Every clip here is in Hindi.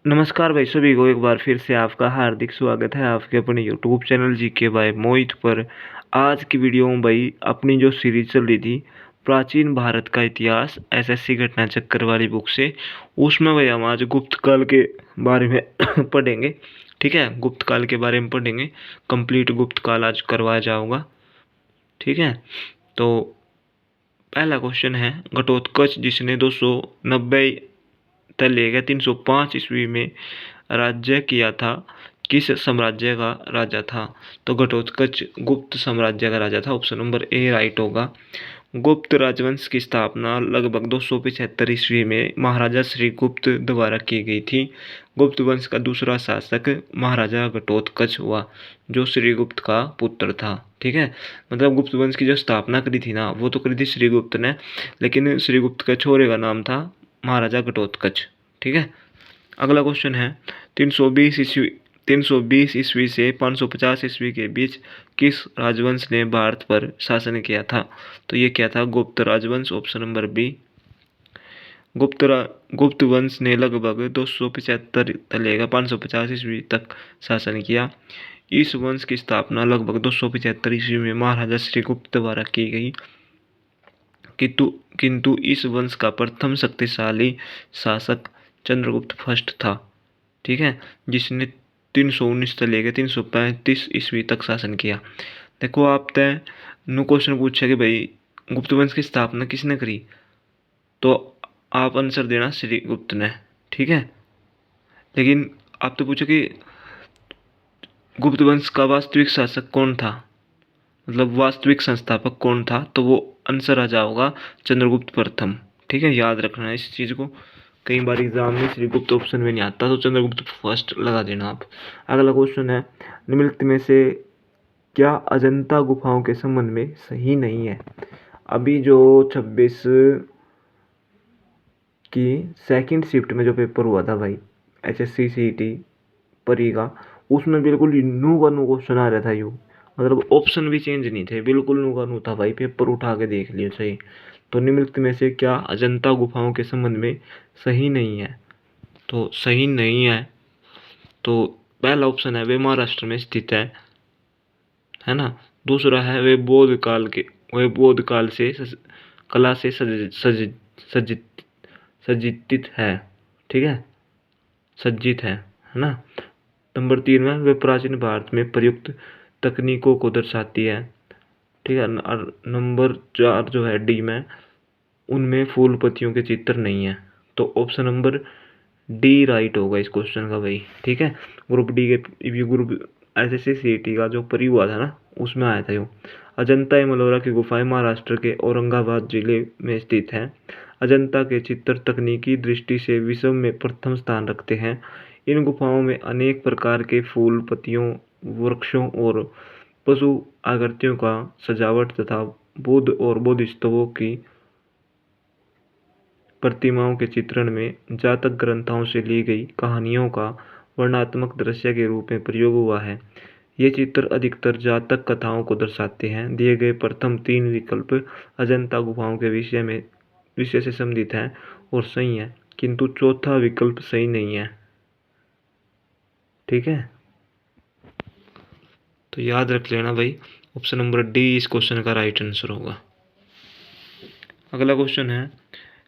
नमस्कार भाई सभी को एक बार फिर से आपका हार्दिक स्वागत है आपके अपने यूट्यूब चैनल जीके बाय मोहित पर। आज की वीडियो में भाई अपनी जो सीरीज चल रही थी प्राचीन भारत का इतिहास एसएससी घटना चक्कर वाली बुक से, उसमें भाई हम आज गुप्त काल के बारे में पढ़ेंगे। ठीक है, गुप्त काल के बारे में पढ़ेंगे। कंप्लीट गुप्त काल आज करवाया जाऊंगा। ठीक है, तो पहला क्वेश्चन है, घटोत्कच जिसने 290 लेगा 305 ईस्वी में राज्य किया था, किस साम्राज्य का राजा था? तो घटोत्कच गुप्त साम्राज्य का राजा था। ऑप्शन नंबर ए राइट होगा। गुप्त राजवंश की स्थापना लगभग 275 ईस्वी में महाराजा श्रीगुप्त द्वारा की गई थी। गुप्त वंश का दूसरा शासक महाराजा घटोत्कच हुआ, जो श्रीगुप्त का पुत्र था। ठीक है, मतलब गुप्त वंश की जो स्थापना करी थी ना, वो तो करी थी श्रीगुप्त ने, लेकिन श्रीगुप्त के छोरे का नाम था महाराजा घटोत्कच। ठीक है, अगला क्वेश्चन है, 320 ईस्वी से 550 ईस्वी के बीच किस राजवंश ने भारत पर शासन किया था? तो ये क्या था? गुप्त राजवंश। Option number B. गुप्त वंश ने लगभग 275 लेगा 550 ईस्वी तक शासन किया। इस वंश की स्थापना लगभग 275 ईस्वी में महाराजा श्रीगुप्त द्वारा की गई, किंतु किंतु इस वंश का प्रथम शक्तिशाली शासक चंद्रगुप्त फर्स्ट था। ठीक है, जिसने 319 से लेकर 335 ईस्वी तक शासन किया। देखो आप तय नु क्वेश्चन पूछा कि भाई गुप्त वंश की स्थापना किसने करी, तो आप आंसर देना श्रीगुप्त ने। ठीक है, लेकिन आप तो पूछो कि गुप्त वंश का वास्तविक शासक कौन था, मतलब वास्तविक संस्थापक कौन था, तो वो आंसर आ जाओगा चंद्रगुप्त प्रथम। ठीक है, याद रखना है इस चीज़ को। कई बार एग्जाम में श्रीगुप्त ऑप्शन में नहीं आता, तो चंद्रगुप्त फर्स्ट लगा देना आप। अगला क्वेश्चन है, निम्नलिखित में से क्या अजंता गुफाओं के संबंध में सही नहीं है? अभी जो 26 की सेकंड शिफ्ट में जो पेपर हुआ था भाई, एचएससी सीईटी परी का, उसमें बिल्कुल नू का नू क्वेश्चन आ रहा था यू, मतलब ऑप्शन भी चेंज नहीं थे, बिल्कुल नू का नू था भाई। पेपर उठा के देख लियो सही। तो निम्नलिखित में से क्या अजंता गुफाओं के संबंध में सही नहीं है? तो सही नहीं है, तो पहला ऑप्शन है वे महाराष्ट्र में स्थित है ना। दूसरा है वे बौद्ध काल से कला से सज्जित सज्जित है। ठीक है, सज्जित है ना। नंबर 3 में वे प्राचीन भारत में प्रयुक्त तकनीकों को दर्शाती है। ठीक है, और नंबर 4 जो है डी में, उनमें फूल पत्तियों के चित्र नहीं है। तो ऑप्शन नंबर डी राइट होगा इस क्वेश्चन का भाई। ठीक है, ग्रुप डी के ये ग्रुप एसएससी सीईटी का जो परी हुआ था ना, उसमें आया था यो। अजंता एलोरा की गुफाएं महाराष्ट्र के औरंगाबाद जिले में स्थित हैं। अजंता के चित्र तकनीकी दृष्टि से विश्व में प्रथम स्थान रखते हैं। इन गुफाओं में अनेक प्रकार के फूल पत्तियों, वृक्षों और पशु आकृतियों का सजावट तथा बुद्ध और बोधिसत्वों की प्रतिमाओं के चित्रण में जातक ग्रंथों से ली गई कहानियों का वर्णनात्मक दृश्य के रूप में प्रयोग हुआ है। ये चित्र अधिकतर जातक कथाओं को दर्शाते हैं। दिए गए प्रथम 3 विकल्प अजंता गुफाओं के विषय से संबंधित हैं और सही है, किंतु चौथा विकल्प सही नहीं है। ठीक है, तो याद रख लेना भाई, ऑप्शन नंबर डी इस क्वेश्चन का राइट आंसर होगा। अगला क्वेश्चन है,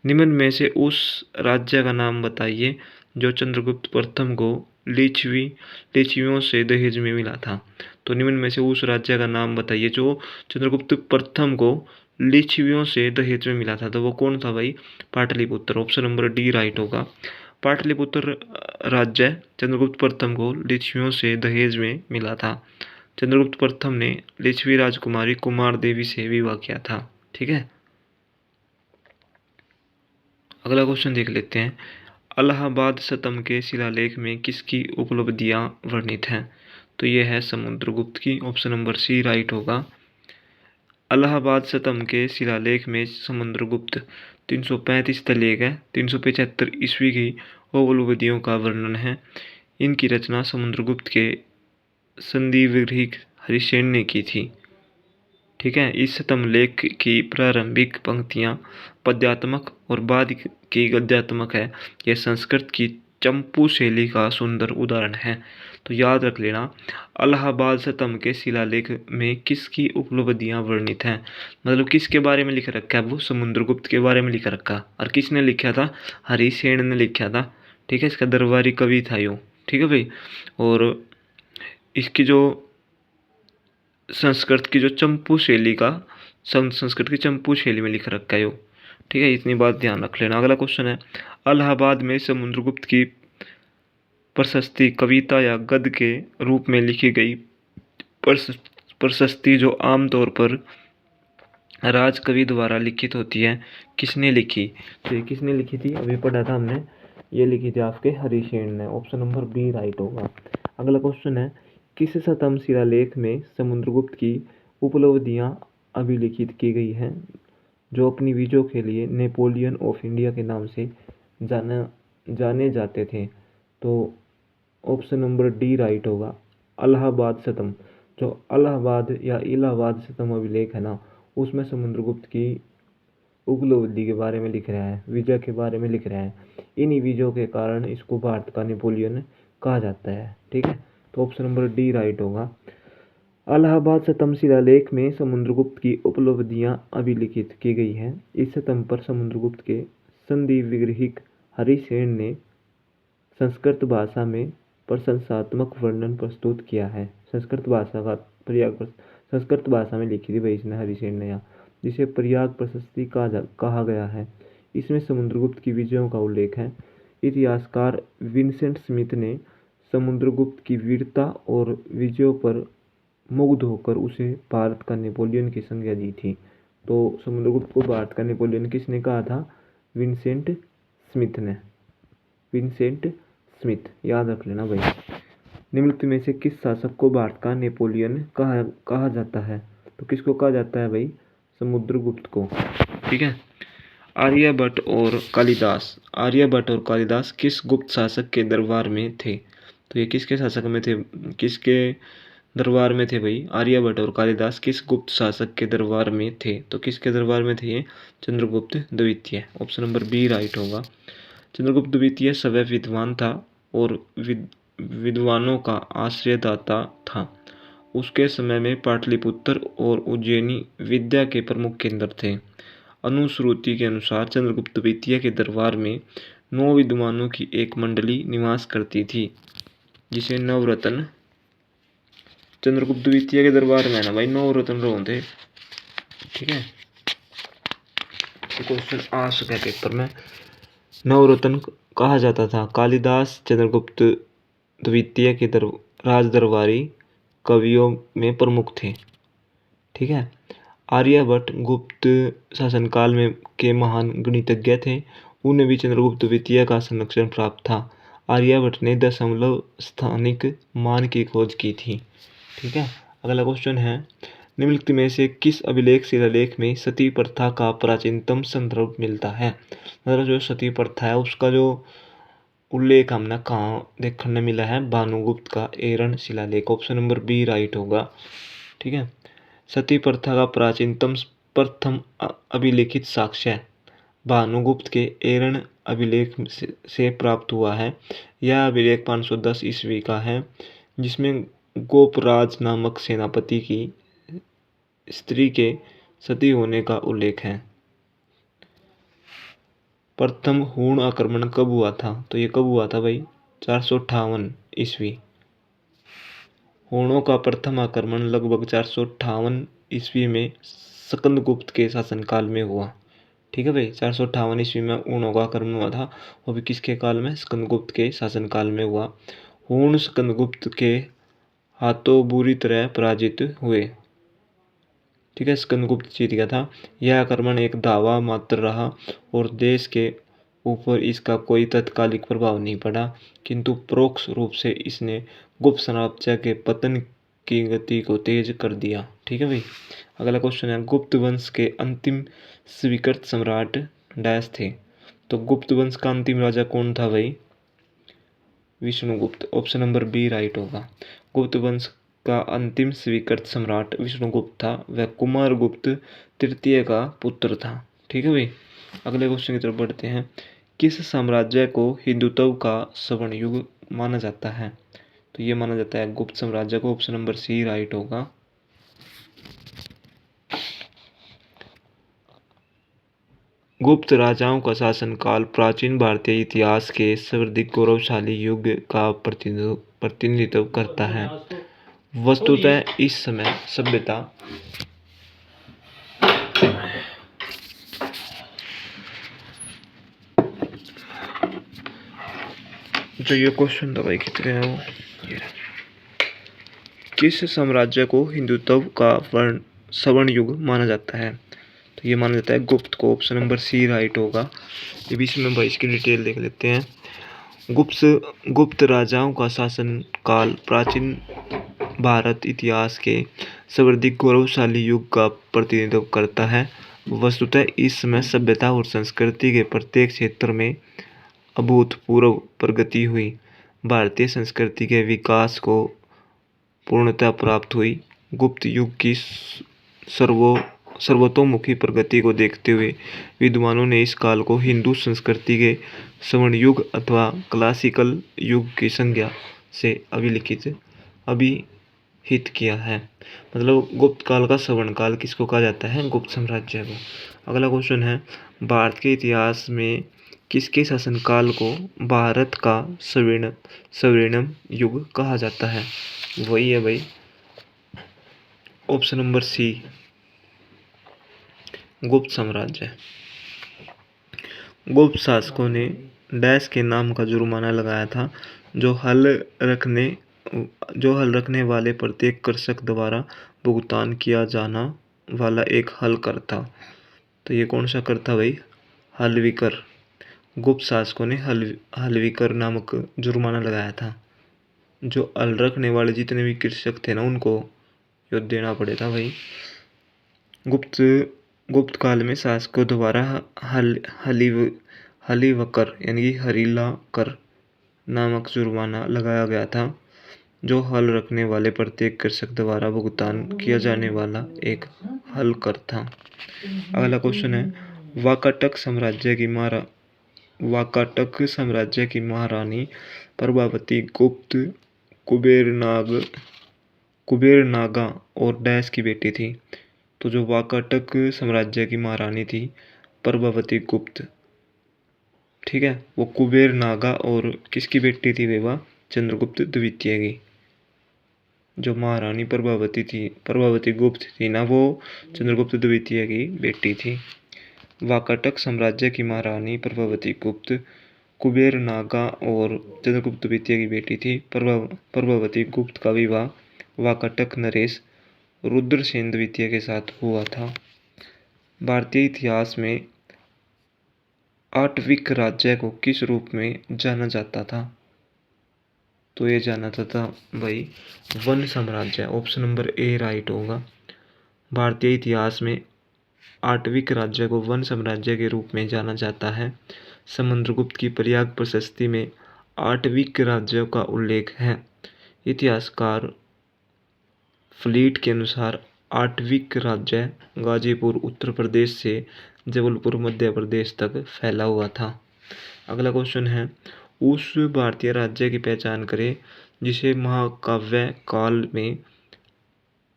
निम्न में से उस राज्य का नाम बताइए जो चंद्रगुप्त प्रथम को लिच्छवियों से दहेज में मिला था। तो निम्न में से उस राज्य का नाम बताइए जो चंद्रगुप्त प्रथम को लिच्छवियों से दहेज में मिला था। तो वो कौन था भाई? Pataliputra. Option number D right होगा। पाटलिपुत्र राज्य चंद्रगुप्त प्रथम को लिच्छवियों से दहेज में मिला था। चंद्रगुप्त प्रथम ने लिच्छवी राजकुमारी कुमार देवी से विवाह किया था। ठीक है, अगला क्वेश्चन देख लेते हैं, अलाहाबाद शतम के शिलालेख में किसकी उपलब्धियां वर्णित हैं? तो ये है समुद्रगुप्त की। ऑप्शन नंबर सी राइट होगा। अलाहाबाद शतम के शिलालेख में समुद्रगुप्त 335 से लेकर 375 ईस्वी की उपलब्धियों का वर्णन है। इनकी रचना समुद्रगुप्त के संधिवृह हरिसेन ने की थी। ठीक है, इस शतम लेख की प्रारंभिक पंक्तियां पद्यात्मक और बाद की गद्यात्मक है। यह संस्कृत की चंपू शैली का सुंदर उदाहरण है। तो याद रख लेना, इलाहाबाद स्तंभ के शिलालेख में किसकी उपलब्धियां वर्णित हैं, मतलब किसके बारे में लिख रखा है, वो समुद्रगुप्त के बारे में लिख रखा। और किसने लिखा था, हरिसेन ने लिखा था। ठीक है, इसका दरबारी कवि था यो। ठीक है भाई। और इसकी जो संस्कृत की जो चंपू शैली का संस्कृत की चंपू शैली में लिख रखा है यो। ठीक है, इतनी बात ध्यान रख लेना। अगला क्वेश्चन है, इलाहाबाद में समुद्रगुप्त की प्रशस्ति कविता या गद्य के रूप में लिखी गई प्रशस्ति जो आमतौर पर राजकवि द्वारा लिखित होती है, किसने लिखी। तो ये किसने लिखी थी, अभी पढ़ा था हमने, ये लिखी थी आपके हरिसेन ने। ऑप्शन नंबर बी राइट होगा। अगला क्वेश्चन है, किस स्तंभ शिलालेख में समुद्रगुप्त की उपलब्धियां अभिलिखित की गई हैं, जो अपनी विजयों के लिए नेपोलियन ऑफ इंडिया के नाम से जाने जाते थे। तो ऑप्शन नंबर डी राइट होगा, इलाहाबाद स्तंभ। जो इलाहाबाद या इलाहाबाद स्तंभ अभिलेख है ना, उसमें समुद्रगुप्त की उपलब्धि के बारे में लिख रहा है, विजय के बारे में लिख रहा है। इन्हीं विजयों के कारण इसको भारत का नेपोलियन कहा जाता है। ठीक है, तो ऑप्शन नंबर डी राइट होगा। इलाहाबाद स्तंभ शिलालेख में समुद्रगुप्त की उपलब्धियां अभिलिखित की गई हैं। इस स्तंभ पर समुद्रगुप्त के संधि विग्रहिक हरिसेन ने संस्कृत भाषा में प्रशंसात्मक वर्णन प्रस्तुत किया है। संस्कृत भाषा का प्रयाग संस्कृत भाषा में लिखी थी भाई इसने, हरिसेन ने, यहाँ जिसे प्रयाग प्रशस्ति कहा गया है। इसमें समुद्रगुप्त की विजयों का उल्लेख है। इतिहासकार विंसेंट स्मिथ ने समुद्रगुप्त की वीरता और विजयों पर मुग्ध होकर उसे भारत का नेपोलियन की संज्ञा दी थी। तो समुद्रगुप्त को भारत का नेपोलियन किसने कहा था, विंसेंट स्मिथ ने। विंसेंट स्मिथ, याद रख लेना भाई। निम्नलिखित में से किस शासक को भारत का नेपोलियन कहा जाता है। तो किसको कहा जाता है भाई, समुद्रगुप्त को। ठीक है। आर्यभट्ट और कालिदास किस गुप्त शासक के दरबार में थे। तो ये किसके शासक में थे, किसके दरबार में थे भाई, आर्यभट्ट और कालिदास किस गुप्त शासक के दरबार में थे। तो किसके दरबार में थे ये, चंद्रगुप्त द्वितीय। ऑप्शन नंबर बी राइट होगा। चंद्रगुप्त द्वितीय सवै विद्वान था और विद्वानों का आश्रयदाता था। उसके समय में पाटलिपुत्र और उज्जैनी विद्या के प्रमुख केंद्र थे। अनुश्रुति के अनुसार चंद्रगुप्त द्वितीय के दरबार में 9 विद्वानों की एक मंडली निवास करती थी, जिसे नवरत्न। चंद्रगुप्त द्वितीय के दरबार में ना भाई 9 रत्न थे। ठीक है, क्वेश्चन आ सका पेपर में। नवरत्न कहा जाता था। कालिदास चंद्रगुप्त द्वितीय के राज दरबारी कवियों में प्रमुख थे। ठीक है। आर्यभट्ट गुप्त शासनकाल में के महान गणितज्ञ थे। उन्हें भी चंद्रगुप्त द्वितीय का संरक्षण प्राप्त था। आर्यभट्ट ने दशमलव स्थानिक मान की खोज की थी। ठीक है। अगला क्वेश्चन है, निम्नलिखित में से किस अभिलेख शिलालेख में सती प्रथा का प्राचीनतम संदर्भ मिलता है। मतलब जो सती प्रथा है उसका जो उल्लेख हमने कहाँ देखने मिला है, भानुगुप्त का एरन शिलालेख। ऑप्शन नंबर बी राइट होगा। ठीक है। सती प्रथा का प्राचीनतम प्रथम अभिलिखित साक्ष्य भानुगुप्त के एरन अभिलेख से प्राप्त हुआ है। यह अभिलेख 510 ईस्वी का है, जिसमें गोपराज नामक सेनापति की स्त्री के सती होने का उल्लेख है। प्रथम हूण आक्रमण कब हुआ था। तो ये कब हुआ था भाई, 458 ईस्वी। हूणों का प्रथम आक्रमण लगभग 458 ईस्वी में स्कंदगुप्त के शासनकाल में हुआ। ठीक है भाई, 458 ईस्वी में हूणों का आक्रमण हुआ था। वो भी किसके काल में, स्कंदगुप्त के शासनकाल में हुआ। हूण स्कंदगुप्त के हाथों बुरी तरह पराजित हुए। ठीक है, स्कंदगुप्त जीत गया था। यह आक्रमण एक दावा मात्र रहा और देश के ऊपर इसका कोई तत्कालिक प्रभाव नहीं पड़ा, किंतु परोक्ष रूप से इसने गुप्त साम्राज्य के पतन की गति को तेज कर दिया। ठीक है भाई। अगला क्वेश्चन है, गुप्त वंश के अंतिम स्वीकृत सम्राट डैश थे। तो गुप्त वंश का अंतिम राजा कौन था भाई, Vishnugupta. Option number B right होगा। गुप्त वंश का अंतिम स्वीकृत सम्राट विष्णुगुप्त था। वह कुमारगुप्त तृतीय का पुत्र था। ठीक है भाई। अगले क्वेश्चन की तरफ बढ़ते हैं, किस साम्राज्य को हिंदुत्व का स्वर्ण युग माना जाता है? तो ये माना जाता है गुप्त साम्राज्य को। ऑप्शन नंबर सी राइट होगा। गुप्त राजाओं का शासनकाल प्राचीन भारतीय इतिहास के सर्वाधिक गौरवशाली युग का प्रतिनिधित्व करता है। वस्तुतः इस समय सभ्यता जो ये क्वेश्चन था भाई कितने हैं वो, किस साम्राज्य को हिंदुत्व का स्वर्ण युग माना जाता है? तो ये माना जाता है गुप्त को। ऑप्शन नंबर सी राइट होगा। ये बीच में भाई इसकी डिटेल देख लेते हैं। गुप्त राजाओं का शासन काल प्राचीन भारत इतिहास के सर्वाधिक गौरवशाली युग का प्रतिनिधित्व करता है। वस्तुतः इस समय सभ्यता और संस्कृति के प्रत्येक क्षेत्र में अभूतपूर्व प्रगति हुई। भारतीय संस्कृति के विकास को पूर्णता प्राप्त हुई। गुप्त युग की सर्वतोमुखी प्रगति को देखते हुए विद्वानों ने इस काल को हिंदू संस्कृति के स्वर्ण युग अथवा क्लासिकल युग की संज्ञा से अभिहित किया है। मतलब गुप्त काल का स्वर्ण काल किसको कहा जाता है? गुप्त साम्राज्य को। अगला क्वेश्चन है, भारत के इतिहास में किसके शासनकाल को भारत का स्वर्णिम युग कहा जाता है? वही है भाई ऑप्शन नंबर सी गुप्त साम्राज्य। गुप्त शासकों ने डैश के नाम का जुर्माना लगाया था, जो हल रखने वाले प्रत्येक कृषक द्वारा भुगतान किया जाना वाला एक हल कर था। तो ये कौन सा कर था भाई? हल्वी कर। गुप्त शासकों ने हल्वी कर नामक जुर्माना लगाया था, जो हल रखने वाले जितने भी कृषक थे ना उनको यो देना पड़े था भाई। गुप्त काल में शासकों द्वारा हलीवकर यानी कि हरीला कर नामक जुर्माना लगाया गया था, जो हल रखने वाले प्रत्येक कृषक द्वारा भुगतान किया जाने वाला एक हल कर था। अगला क्वेश्चन है, वाकाटक साम्राज्य की महारानी प्रभावती गुप्त कुबेरनागा और डैश की बेटी थी। तो जो वाकाटक साम्राज्य की महारानी थी प्रभावती गुप्त, ठीक है, वो कुबेर नागा और किसकी बेटी थी? वह चंद्रगुप्त द्वितीय की। जो महारानी प्रभावती गुप्त थी ना, वो चंद्रगुप्त द्वितीय की बेटी थी। वाकाटक साम्राज्य की महारानी प्रभावती गुप्त कुबेर नागा और चंद्रगुप्त द्वितीय की बेटी थी। प्रभावती गुप्त का विवाह वाकाटक नरेश रुद्रसेन द्वितीय के साथ हुआ था। भारतीय इतिहास में आठविक राज्य को किस रूप में जाना जाता था? तो ये जाना जाता था भाई वन साम्राज्य। ऑप्शन नंबर ए राइट होगा। भारतीय इतिहास में आठविक राज्य को वन साम्राज्य के रूप में जाना जाता है। समुद्रगुप्त की प्रयाग प्रशस्ति में आठविक राज्यों का उल्लेख है। इतिहासकार फ्लीट के अनुसार आठविक राज्य गाजीपुर उत्तर प्रदेश से जबलपुर मध्य प्रदेश तक फैला हुआ था। अगला क्वेश्चन है, उस भारतीय राज्य की पहचान करें जिसे महाकाव्य काल में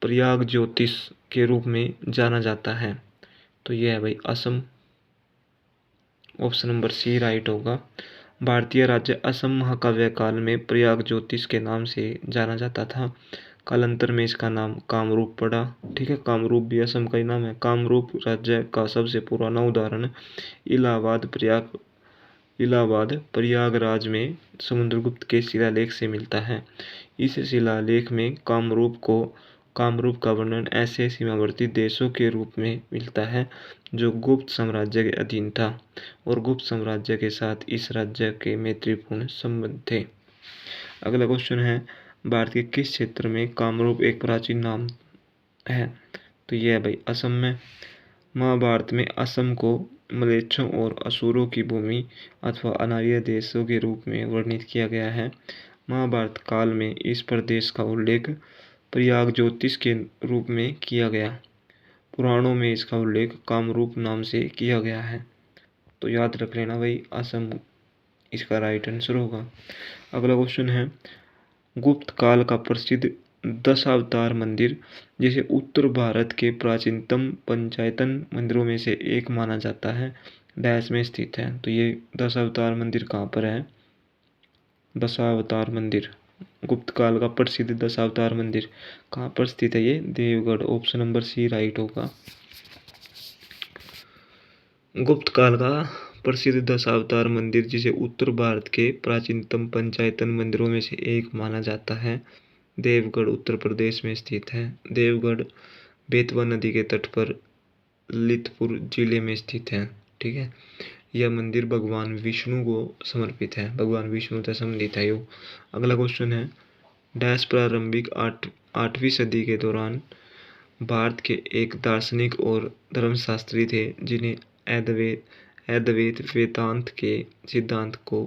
प्रयाग ज्योतिष के रूप में जाना जाता है। तो यह है भाई Assam. Option number C right होगा। भारतीय राज्य असम महाकाव्य काल में प्रयाग ज्योतिष के नाम से जाना जाता था। कालांतर में इसका नाम कामरूप पड़ा। ठीक है, कामरूप भी असम का ही नाम है। कामरूप राज्य का सबसे पुराना उदाहरण इलाहाबाद प्रयागराज में समुद्रगुप्त के शिलालेख से मिलता है। इस शिलालेख में कामरूप का वर्णन ऐसे सीमावर्ती देशों के रूप में मिलता है जो गुप्त साम्राज्य के अधीन था और गुप्त साम्राज्य के साथ इस राज्य के मैत्रीपूर्ण संबंध थे। अगला क्वेश्चन है, भारत के किस क्षेत्र में कामरूप एक प्राचीन नाम है? तो यह है भाई असम में। महाभारत में असम को म्लेच्छों और असुरों की भूमि अथवा अनार्य देशों के रूप में वर्णित किया गया है। महाभारत काल में इस प्रदेश का उल्लेख प्रयाग ज्योतिष के रूप में किया गया। पुराणों में इसका उल्लेख कामरूप नाम से किया गया है। तो याद रख लेना भाई, असम इसका राइट आंसर होगा। अगला क्वेश्चन है, गुप्त काल का प्रसिद्ध दशावतार मंदिर जिसे उत्तर भारत के प्राचीनतम पंचायतन मंदिरों में से एक माना जाता है, डैश में स्थित है। तो ये दशावतार मंदिर कहाँ पर है? दशावतार मंदिर, गुप्त काल का प्रसिद्ध दशावतार मंदिर कहाँ पर स्थित है? ये Deogarh, option number C right होगा। गुप्त काल का प्रसिद्ध दशावतार मंदिर जिसे उत्तर भारत के प्राचीनतम पंचायतन मंदिरों में से एक माना जाता है, देवगढ़ उत्तर प्रदेश में स्थित है। देवगढ़ बेतवा नदी के तट पर ललितपुर जिले में स्थित है। ठीक है, यह मंदिर भगवान विष्णु को समर्पित है, भगवान विष्णु से संबंधित है। अगला क्वेश्चन है, डैश प्रारंभिक 8वीं सदी के दौरान भारत के एक दार्शनिक और धर्मशास्त्री थे जिन्हें अद्वैत वेदांत के सिद्धांत को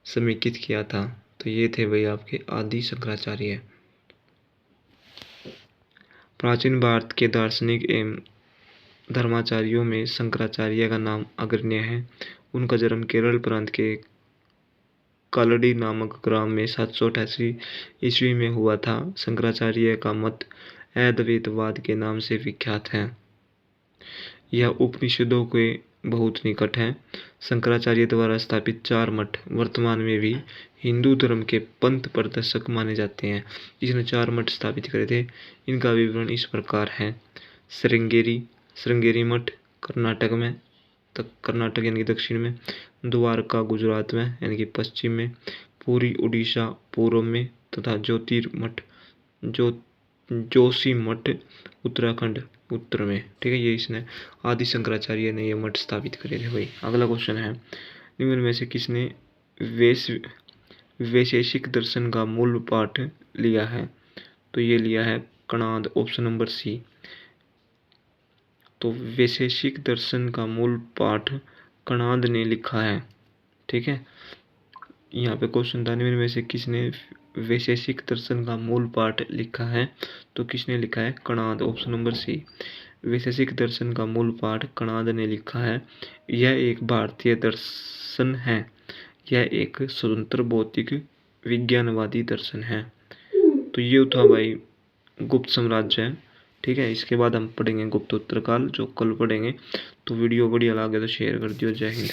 समेकित किया था। तो ये थे भाई आपके आदि शंकराचार्य। प्राचीन भारत के दार्शनिक एवं धर्माचार्यों में शंकराचार्य का नाम अग्रणी है। उनका जन्म केरल प्रांत के कालड़ी नामक ग्राम में 788 ईस्वी में हुआ था। शंकराचार्य का मत अद्वैतवाद के नाम से विख्यात है। यह उपनिषदों के बहुत निकट है। शंकराचार्य द्वारा स्थापित 4 मठ वर्तमान में भी हिंदू धर्म के पंथ प्रदर्शक माने जाते हैं। जिसने 4 मठ स्थापित करे थे, इनका विवरण इस प्रकार है। श्रृंगेरी मठ कर्नाटक में, कर्नाटक यानी कि दक्षिण में, द्वारका गुजरात में यानी कि पश्चिम में, पुरी उड़ीसा पूर्व में, तथा जोशी मठ उत्तराखंड उत्तर में। ठीक है, ये इसने आदि शंकराचार्य ने ये मठ स्थापित करे थे भाई। अगला क्वेश्चन है, निम्न में से किसने वैशेषिक दर्शन का मूल पाठ लिया है? तो ये लिया है कणाद, ऑप्शन नंबर सी। तो वैशेषिक दर्शन का मूल पाठ कणाद ने लिखा है। ठीक है, यहाँ पे क्वेश्चन था, निम्न में से किसने वैशेषिक दर्शन का मूल पाठ लिखा है? तो किसने लिखा है? Kanada, option number C. Vaisheshika दर्शन का मूल पाठ कणाद ने लिखा है। यह एक भारतीय दर्शन है। यह एक स्वतंत्र भौतिक विज्ञानवादी दर्शन है। तो ये था भाई गुप्त साम्राज्य। ठीक है, इसके बाद हम पढ़ेंगे गुप्तोत्तर काल, जो कल पढ़ेंगे। तो वीडियो बढ़िया लगे तो शेयर कर दियो। जय हिंद।